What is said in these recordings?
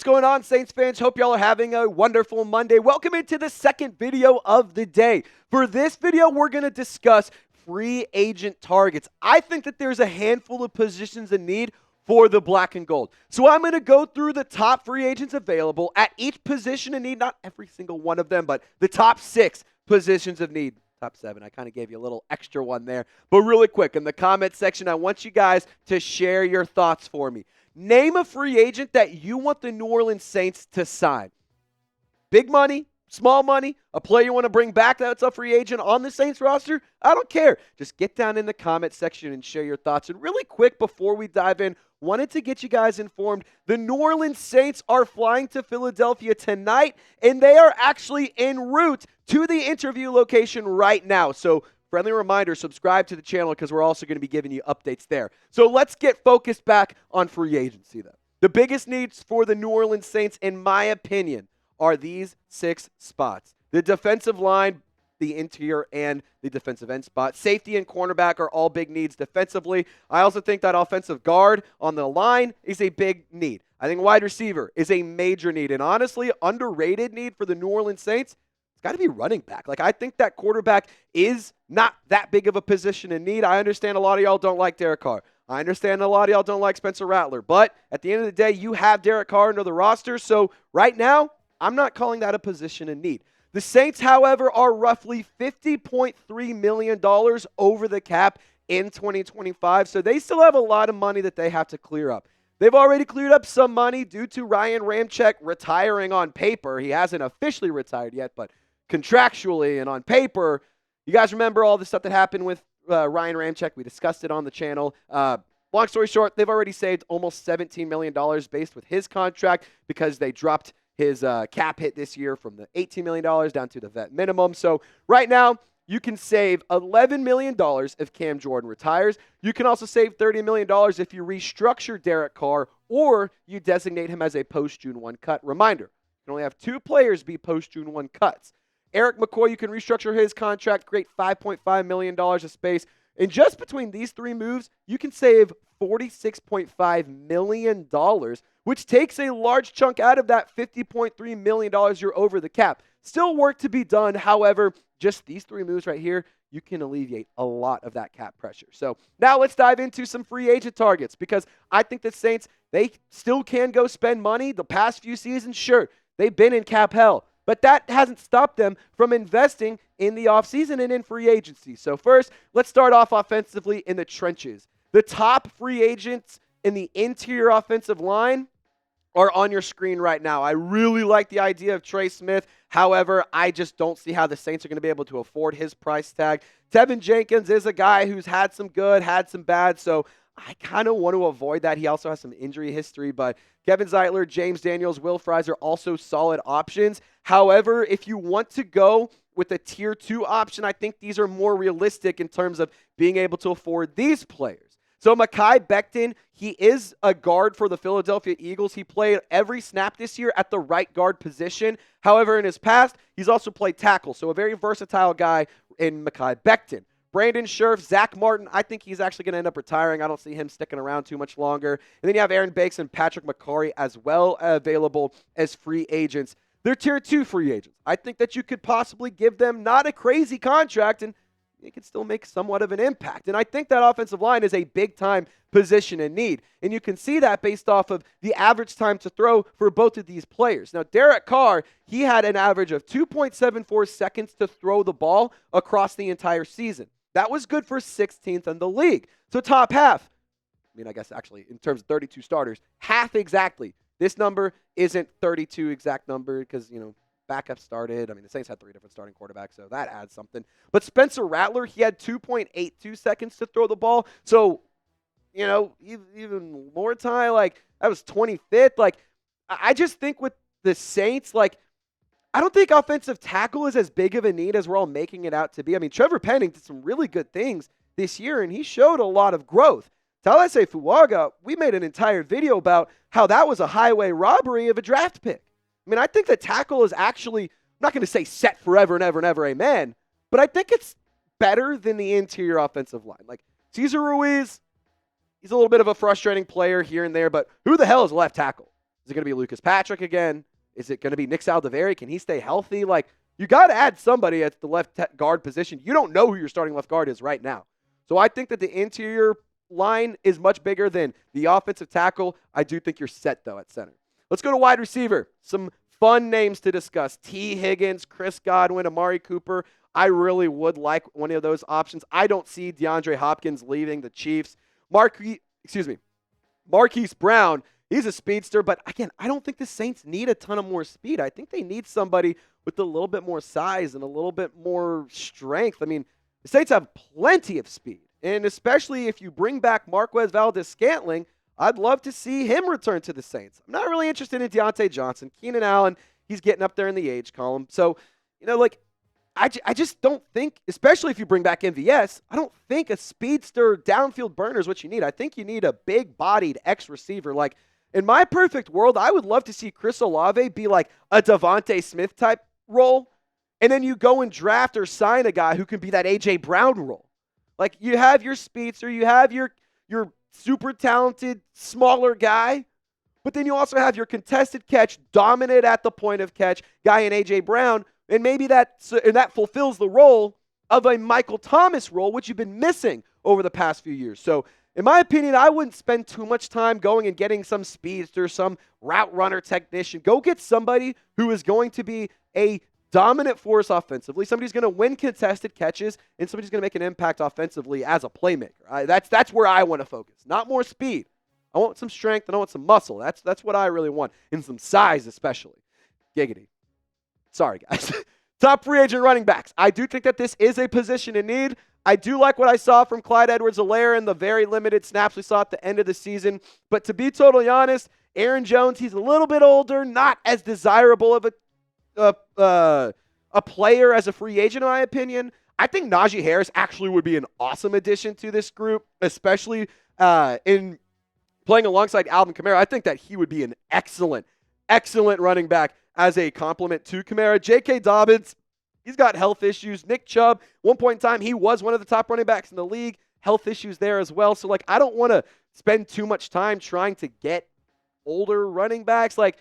What's going on, Saints fans? Hope y'all are having a wonderful Monday. Welcome into the second video of the day. For this video, we're going to discuss free agent targets. I think that there's a handful of positions in need for the black and gold. So I'm going to go through the top free agents available at each position in need, not every single one of them, but the top 6 positions of need. Top 7. I kind of gave you a little extra one there. But really quick, in the comment section, I want you guys to share your thoughts for me. Name a free agent that you want the New Orleans Saints to sign. Big money, small money, a player you want to bring back that's a free agent on the Saints roster. I don't care. Just get down in the comment section and share your thoughts. And really quick, before we dive in, wanted to get you guys informed. The New Orleans Saints are flying to Philadelphia tonight, and they are actually en route to the interview location right now. So friendly reminder, subscribe to the channel because we're also going to be giving you updates there. So let's get focused back on free agency, though. The biggest needs for the New Orleans Saints, in my opinion, are these 6 spots. The defensive line, the interior, and the defensive end spot. Safety and cornerback are all big needs defensively. I also think that offensive guard on the line is a big need. I think wide receiver is a major need. And honestly, underrated need for the New Orleans Saints, it's got to be running back. Like, I think that quarterback is not that big of a position in need. I understand a lot of y'all don't like Derek Carr. I understand a lot of y'all don't like Spencer Rattler. But at the end of the day, you have Derek Carr under the roster. So right now, I'm not calling that a position in need. The Saints, however, are roughly $50.3 million over the cap in 2025. So they still have a lot of money that they have to clear up. They've already cleared up some money due to Ryan Ramczyk retiring on paper. He hasn't officially retired yet, but contractually and on paper. You guys remember all the stuff that happened with Ryan Ramczyk? We discussed it on the channel. Long story short, they've already saved almost $17 million based with his contract because they dropped his cap hit this year from the $18 million down to the vet minimum. So right now, you can save $11 million if Cam Jordan retires. You can also save $30 million if you restructure Derek Carr or you designate him as a post-June 1 cut. Reminder, you can only have 2 players be post-June 1 cuts. Eric McCoy, you can restructure his contract, create $5.5 million of space. And just between these 3 moves, you can save $46.5 million, which takes a large chunk out of that $50.3 million you're over the cap. Still work to be done. However, just these 3 moves right here, you can alleviate a lot of that cap pressure. So now let's dive into some free agent targets because I think the Saints, they still can go spend money. The past few seasons, sure, they've been in cap hell. But that hasn't stopped them from investing in the offseason and in free agency. So first, let's start off offensively in the trenches. The top free agents in the interior offensive line are on your screen right now. I really like the idea of Trey Smith. However, I just don't see how the Saints are going to be able to afford his price tag. Teven Jenkins is a guy who's had some good, had some bad, so I kind of want to avoid that. He also has some injury history, but Kevin Zeitler, James Daniels, Will Fries are also solid options. However, if you want to go with a tier 2 option, I think these are more realistic in terms of being able to afford these players. So Mekhi Becton, he is a guard for the Philadelphia Eagles. He played every snap this year at the right guard position. However, in his past, he's also played tackle, so a very versatile guy in Mekhi Becton. Brandon Scherf, Zach Martin, I think he's actually going to end up retiring. I don't see him sticking around too much longer. And then you have Aaron Bakes and Patrick McCarry as well available as free agents. They're tier 2 free agents. I think that you could possibly give them not a crazy contract and they could still make somewhat of an impact. And I think that offensive line is a big-time position in need. And you can see that based off of the average time to throw for both of these players. Now, Derek Carr, he had an average of 2.74 seconds to throw the ball across the entire season. That was good for 16th in the league. So top half, I guess actually in terms of 32 starters, half exactly. This number isn't 32 exact number because, backup started. The Saints had 3 different starting quarterbacks, so that adds something. But Spencer Rattler, he had 2.82 seconds to throw the ball. So, even more time, that was 25th. I just think with the Saints, I don't think offensive tackle is as big of a need as we're all making it out to be. Trevor Penning did some really good things this year, and he showed a lot of growth. Talese Fuaga, we made an entire video about how that was a highway robbery of a draft pick. I think the tackle is actually, I'm not going to say set forever and ever and ever, amen, but I think it's better than the interior offensive line. Cesar Ruiz, he's a little bit of a frustrating player here and there, but who the hell is left tackle? Is it going to be Lucas Patrick again? Is it going to be Nick Saldiveri? Can he stay healthy? Like, you got to add somebody at the left guard position. You don't know who your starting left guard is right now. So I think that the interior line is much bigger than the offensive tackle. I do think you're set, though, at center. Let's go to wide receiver. Some fun names to discuss. T. Higgins, Chris Godwin, Amari Cooper. I really would like one of those options. I don't see DeAndre Hopkins leaving the Chiefs. Marquise Brown, he's a speedster, but again, I don't think the Saints need a ton of more speed. I think they need somebody with a little bit more size and a little bit more strength. I mean, the Saints have plenty of speed, and especially if you bring back Marquez Valdes-Scantling, I'd love to see him return to the Saints. I'm not really interested in Deontay Johnson. Keenan Allen, he's getting up there in the age column. So, I just don't think, especially if you bring back MVS, I don't think a speedster downfield burner is what you need. I think you need a big-bodied X-receiver. Like, in my perfect world, I would love to see Chris Olave be like a Devontae Smith type role, and then you go and draft or sign a guy who can be that A.J. Brown role. Like, you have your speedster, you have your super talented, smaller guy, but then you also have your contested catch, dominant at the point of catch guy in A.J. Brown, and maybe that fulfills the role of a Michael Thomas role, which you've been missing over the past few years. So, in my opinion, I wouldn't spend too much time going and getting some speedster, some route runner technician. Go get somebody who is going to be a dominant force offensively, somebody who's going to win contested catches, and somebody who's going to make an impact offensively as a playmaker. That's where I want to focus. Not more speed. I want some strength and I want some muscle. That's what I really want, and some size especially. Giggity. Sorry, guys. Top free agent running backs. I do think that this is a position in need. I do like what I saw from Clyde Edwards-Helaire in the very limited snaps we saw at the end of the season. But to be totally honest, Aaron Jones, he's a little bit older, not as desirable of a player as a free agent, in my opinion. I think Najee Harris actually would be an awesome addition to this group, especially in playing alongside Alvin Kamara. I think that he would be an excellent running back as a complement to Kamara. J.K. Dobbins, he's got health issues. Nick Chubb, one point in time, he was one of the top running backs in the league. Health issues there as well. So, I don't want to spend too much time trying to get older running backs. I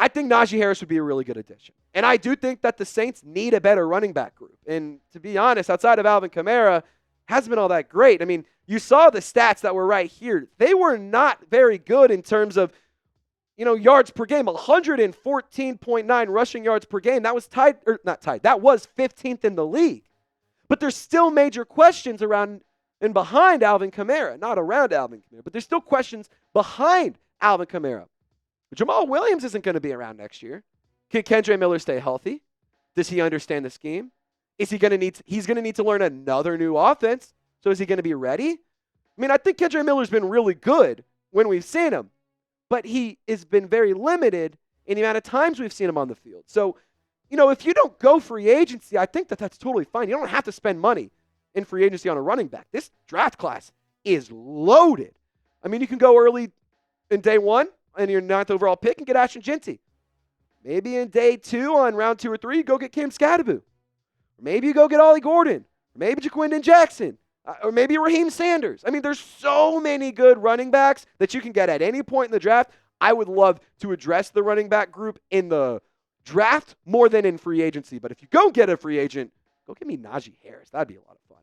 think Najee Harris would be a really good addition. And I do think that the Saints need a better running back group. And to be honest, outside of Alvin Kamara, hasn't been all that great. I mean, you saw the stats that were right here. They were not very good in terms of, yards per game. 114.9 rushing yards per game. That was not tied. That was 15th in the league. But there's still major questions around and behind Alvin Kamara. Not around Alvin Kamara, but there's still questions behind Alvin Kamara. Jamal Williams isn't going to be around next year. Can Kendre Miller stay healthy? Does he understand the scheme? He's going to need to learn another new offense. So is he going to be ready? I mean, I think Kendre Miller's been really good when we've seen him, but he has been very limited in the amount of times we've seen him on the field. So, if you don't go free agency, I think that that's totally fine. You don't have to spend money in free agency on a running back. This draft class is loaded. I mean, you can go early in day one and your 9th overall pick and get Ashton Jeanty. Maybe in day 2 on round 2 or 3, you go get Cam Scadaboo. Or maybe you go get Ollie Gordon. Or maybe Jaquindon Jackson. Or maybe Raheem Sanders. I mean, there's so many good running backs that you can get at any point in the draft. I would love to address the running back group in the draft more than in free agency. But if you go get a free agent, go get me Najee Harris. That'd be a lot of fun.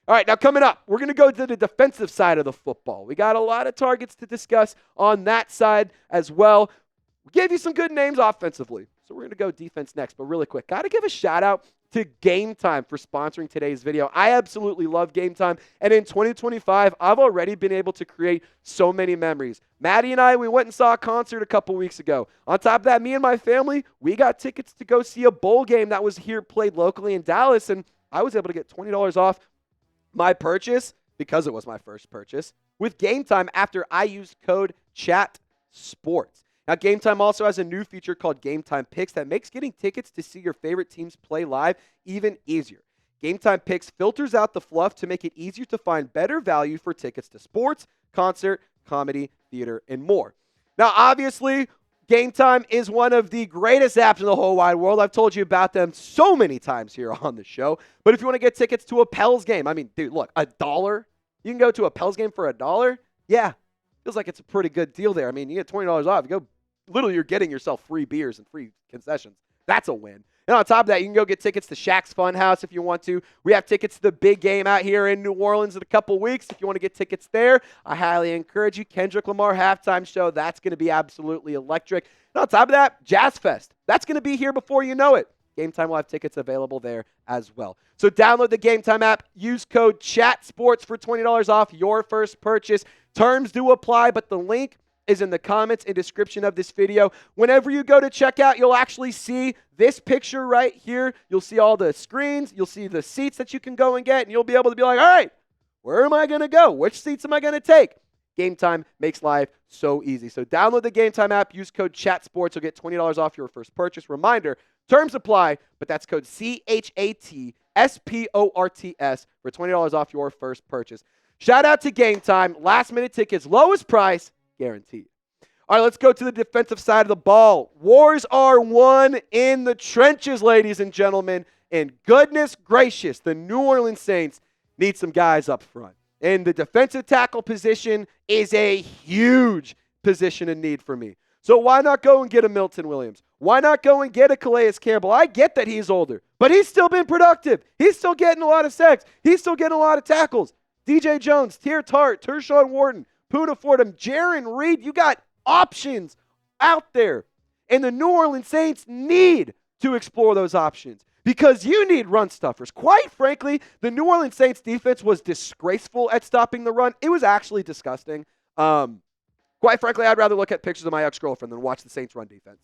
All right, now coming up, we're going to go to the defensive side of the football. We got a lot of targets to discuss on that side as well. We gave you some good names offensively, so we're going to go defense next. But really quick, got to give a shout-out to Game Time for sponsoring today's video. I absolutely love Game Time, and in 2025, I've already been able to create so many memories. Maddie and I, we went and saw a concert a couple weeks ago. On top of that, me and my family, we got tickets to go see a bowl game that was here played locally in Dallas, and I was able to get $20 off my purchase, because it was my first purchase, with Game Time after I used code CHATSPORTS. Now, Game Time also has a new feature called Game Time Picks that makes getting tickets to see your favorite teams play live even easier. Game Time Picks filters out the fluff to make it easier to find better value for tickets to sports, concert, comedy, theater, and more. Now, obviously, Game Time is one of the greatest apps in the whole wide world. I've told you about them so many times here on the show. But if you want to get tickets to a Pels game, I mean, dude, look, $1? You can go to a Pels game for $1? Yeah, feels like it's a pretty good deal there. I mean, you get $20 off. You go literally you're getting yourself free beers and free concessions. That's a win. And on top of that, you can go get tickets to Shaq's Funhouse if you want to. We have tickets to the big game out here in New Orleans in a couple weeks. If you want to get tickets there, I highly encourage you. Kendrick Lamar halftime show, that's going to be absolutely electric. And on top of that, Jazz Fest. That's going to be here before you know it. Game Time will have tickets available there as well. So download the Game Time app. Use code CHATSPORTS for $20 off your first purchase. Terms do apply, but the link is in the comments and description of this video. Whenever you go to checkout, you'll actually see this picture right here. You'll see all the screens. You'll see the seats that you can go and get, and you'll be able to be like, all right, where am I going to go? Which seats am I going to take? Game Time makes life so easy. So download the Game Time app. Use code CHATSPORTS. You'll get $20 off your first purchase. Reminder, terms apply, but that's code CHATSPORTS for $20 off your first purchase. Shout out to Game Time. Last minute tickets, lowest price, guaranteed. All right, let's go to the defensive side of the ball. Wars are won in the trenches, ladies and gentlemen. And goodness gracious, the New Orleans Saints need some guys up front. And the defensive tackle position is a huge position in need for me. So why not go and get a Milton Williams? Why not go and get a Calais Campbell? I get that he's older, but he's still been productive. He's still getting a lot of sacks. He's still getting a lot of tackles. DJ Jones, Tier Tart, Tershawn Wharton, Poona Fordham, Jaron Reed. You got options out there. And the New Orleans Saints need to explore those options because you need run stuffers. Quite frankly, the New Orleans Saints defense was disgraceful at stopping the run. It was actually disgusting. Quite frankly, I'd rather look at pictures of my ex-girlfriend than watch the Saints run defense.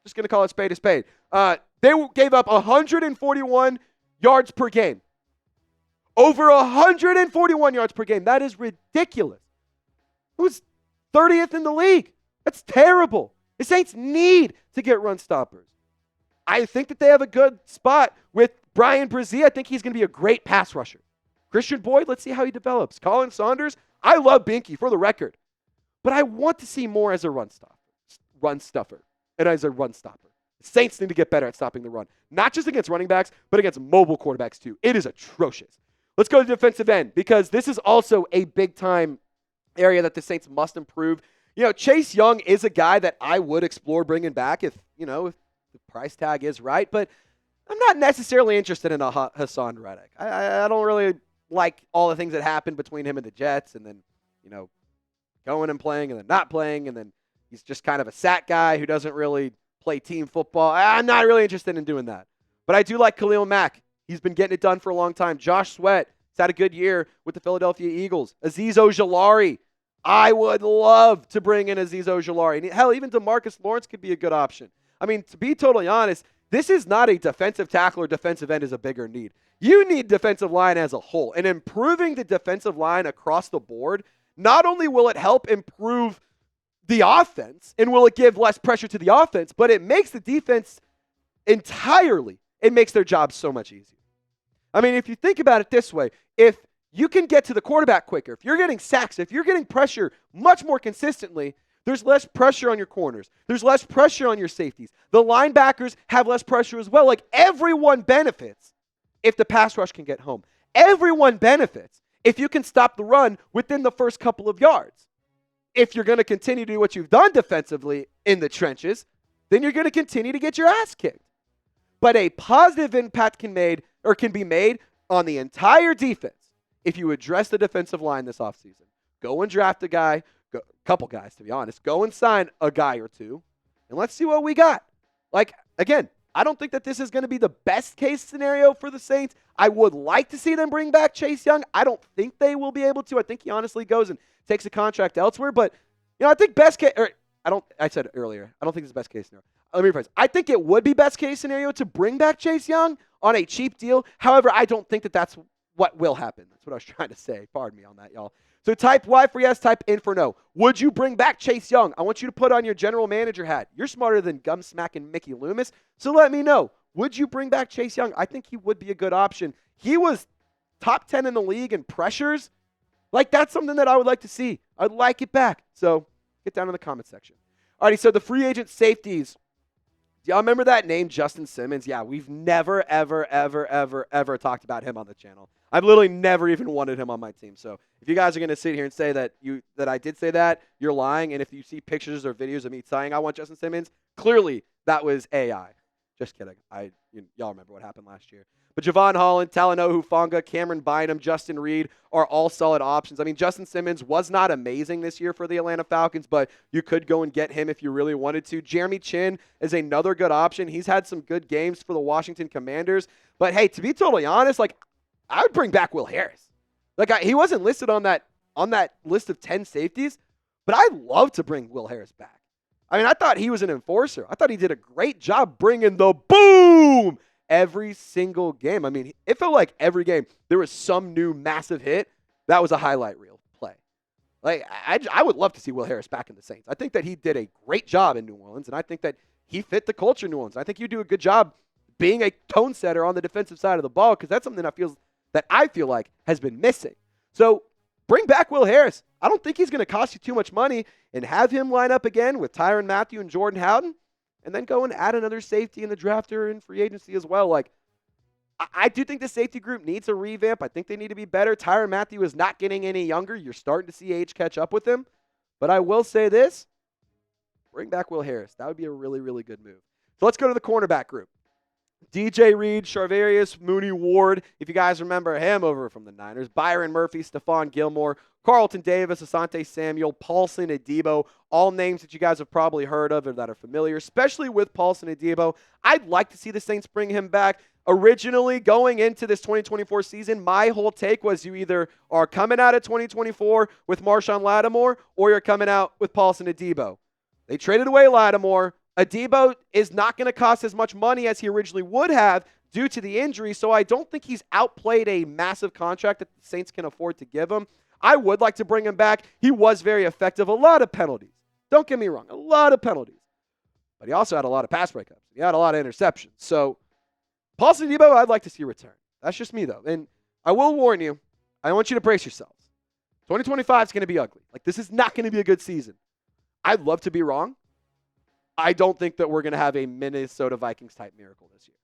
Just going to call it spade a spade. They gave up 141 yards per game. Over 141 yards per game. That is ridiculous. It was 30th in the league. That's terrible. The Saints need to get run stoppers. I think that they have a good spot with Brian Brzee. I think he's going to be a great pass rusher. Christian Boyd, let's see how he develops. Colin Saunders, I love Binky for the record. But I want to see more as a run stuffer, and as a run stopper. The Saints need to get better at stopping the run. Not just against running backs, but against mobile quarterbacks too. It is atrocious. Let's go to defensive end because this is also a big-time area that the Saints must improve. You know, Chase Young is a guy that I would explore bringing back if the price tag is right, but I'm not necessarily interested in a Hassan Reddick. I don't really like all the things that happened between him and the Jets and then, going and playing and then not playing, and then he's just kind of a sack guy who doesn't really play team football. I'm not really interested in doing that. But I do like Khalil Mack. He's been getting it done for a long time. Josh Sweat has had a good year with the Philadelphia Eagles. Azeez Ojulari. I would love to bring in Azeez Ojulari. And hell, even DeMarcus Lawrence could be a good option. I mean, to be totally honest, this is not a defensive tackle or defensive end is a bigger need. You need defensive line as a whole. And improving the defensive line across the board, not only will it help improve the offense and will it give less pressure to the offense, but it makes the defense entirely, it makes their job so much easier. I mean, if you think about it this way, if you can get to the quarterback quicker, if you're getting sacks, if you're getting pressure much more consistently, there's less pressure on your corners. There's less pressure on your safeties. The linebackers have less pressure as well. Like, everyone benefits if the pass rush can get home. Everyone benefits if you can stop the run within the first couple of yards. If you're going to continue to do what you've done defensively in the trenches, then you're going to continue to get your ass kicked. But a positive impact can be made on the entire defense if you address the defensive line this offseason. Go and draft a guy, a couple guys to be honest. Go and sign a guy or two, and let's see what we got. Like, again, I don't think that this is going to be the best case scenario for the Saints. I would like to see them bring back Chase Young. I don't think they will be able to. I think he honestly goes and takes a contract elsewhere. But, I think best case, I said it earlier, I don't think it's the best case scenario. Let me rephrase. I think it would be best case scenario to bring back Chase Young on a cheap deal. However, I don't think that that's what will happen. That's what I was trying to say. Pardon me on that, y'all. So type Y for yes, type in for no. Would you bring back Chase Young? I want you to put on your general manager hat. You're smarter than gum-smacking Mickey Loomis, so let me know. Would you bring back Chase Young? I think he would be a good option. He was top 10 in the league in pressures. Like, that's something that I would like to see. I'd like it back. So get down in the comment section. Alrighty, so the free agent safeties. Do y'all remember that name, Justin Simmons? Yeah, we've never, ever, ever, ever, ever talked about him on the channel. I've literally never even wanted him on my team. So if you guys are going to sit here and say that I did say that, you're lying. And if you see pictures or videos of me saying I want Justin Simmons, clearly that was AI. Just kidding. Y'all remember what happened last year. But Javon Holland, Talanoa Hufanga, Cameron Bynum, Justin Reed are all solid options. I mean, Justin Simmons was not amazing this year for the Atlanta Falcons, but you could go and get him if you really wanted to. Jeremy Chin is another good option. He's had some good games for the Washington Commanders. But, hey, to be totally honest, I would bring back Will Harris. He wasn't listed on that list of 10 safeties, but I'd love to bring Will Harris back. I mean, I thought he was an enforcer. I thought he did a great job bringing the boom every single game. I mean, it felt like every game there was some new massive hit. That was a highlight reel play. I would love to see Will Harris back in the Saints. I think that he did a great job in New Orleans, and I think that he fit the culture in New Orleans. I think you do a good job being a tone setter on the defensive side of the ball because that's something I feel like has been missing. So bring back Will Harris. I don't think he's going to cost you too much money, and have him line up again with Tyrann Mathieu and Jordan Howden, and then go and add another safety in the draft or in free agency as well. I do think the safety group needs a revamp. I think they need to be better. Tyrann Mathieu is not getting any younger. You're starting to see age catch up with him. But I will say this, bring back Will Harris. That would be a really, really good move. So let's go to the cornerback group. DJ Reed, Charvarius, Mooney Ward, if you guys remember him over from the Niners, Byron Murphy, Stephon Gilmore, Carlton Davis, Asante Samuel, Paulson Adebo, all names that you guys have probably heard of or that are familiar, especially with Paulson Adebo. I'd like to see the Saints bring him back. Originally, going into this 2024 season, my whole take was you either are coming out of 2024 with Marshawn Lattimore or you're coming out with Paulson Adebo. They traded away Lattimore. Adebo is not going to cost as much money as he originally would have due to the injury, so I don't think he's outplayed a massive contract that the Saints can afford to give him. I would like to bring him back. He was very effective. A lot of penalties. Don't get me wrong. A lot of penalties. But he also had a lot of pass breakups. He had a lot of interceptions. So, Paulson Adebo, I'd like to see return. That's just me, though. And I will warn you, I want you to brace yourselves. 2025 is going to be ugly. This is not going to be a good season. I'd love to be wrong. I don't think that we're going to have a Minnesota Vikings-type miracle this year.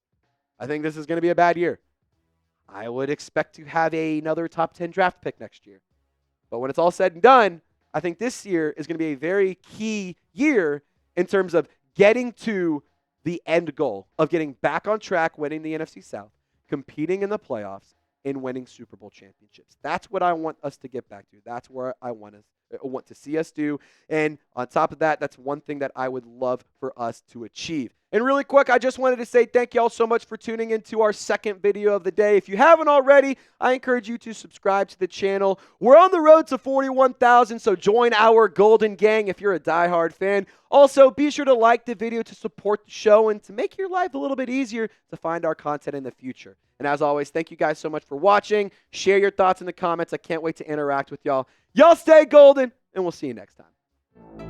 I think this is going to be a bad year. I would expect to have another top 10 draft pick next year. But when it's all said and done, I think this year is going to be a very key year in terms of getting to the end goal of getting back on track, winning the NFC South, competing in the playoffs, and winning Super Bowl championships. That's what I want us to get back to. That's where I want to see us do. And on top of that, that's one thing that I would love for us to achieve. And really quick, I just wanted to say thank you all so much for tuning into our second video of the day. If you haven't already, I encourage you to subscribe to the channel. We're on the road to 41,000, so join our golden gang if you're a diehard fan. Also, be sure to like the video to support the show and to make your life a little bit easier to find our content in the future. And as always, thank you guys so much for watching. Share your thoughts in the comments. I can't wait to interact with y'all. Y'all stay golden, and we'll see you next time.